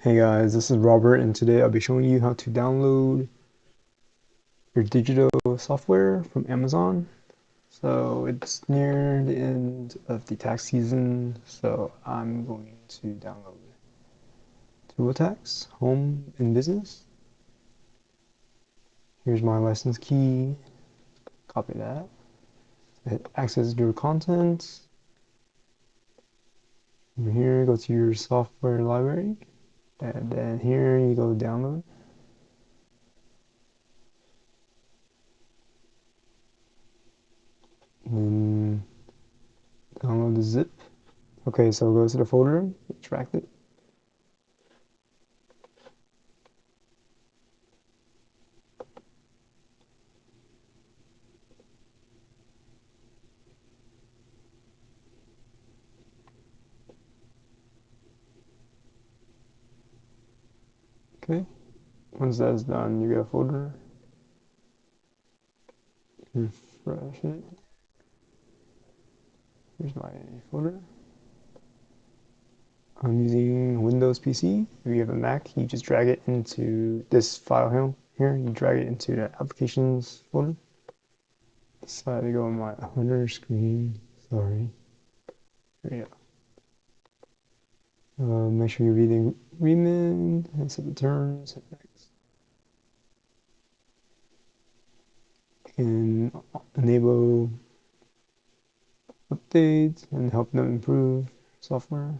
Hey guys, this is Robert, and today I'll be showing you how to download your digital software from Amazon. So it's near the end of the tax season, so I'm going to download TurboTax Home and Business. Here's my license key. Copy that. Hit access your contents. Over here, go to your software library, and then here you go download. And download the zip. Okay, so go to the folder, extract it. Okay, once that's done, you get a folder. Refresh it. Here's my folder. I'm using Windows PC. If you have a Mac, you just drag it into this file here. You drag it into the applications folder. Decided to go on my other screen. Sorry. There you go. Make sure you read the agreement and set the terms. Hit next. You can enable updates and help them improve software.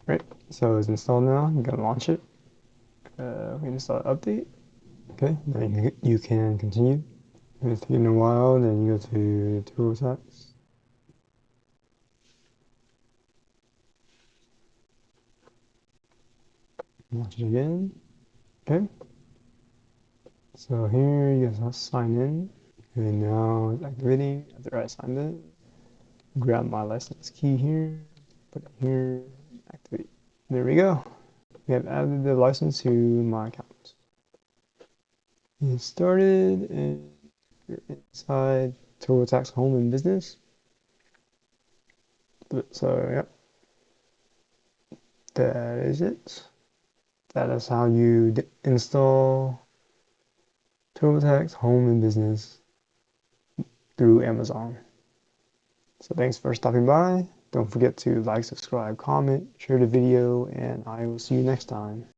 Right, so it's installed now. You can launch it. We install update. Okay, then you can continue. If it's taking a while, then you go to TurboTax. Launch it again. Okay. So here you guys sign in. Okay, now it's activating. After I signed in, grab my license key here, put it here, activate. There we go. We have added the license to my account. Get started, and you're inside TurboTax Home and Business. So, yep, that is it. That is how you install TurboTax Home and Business through Amazon. So thanks for stopping by. Don't forget to like, subscribe, comment, share the video, and I will see you next time.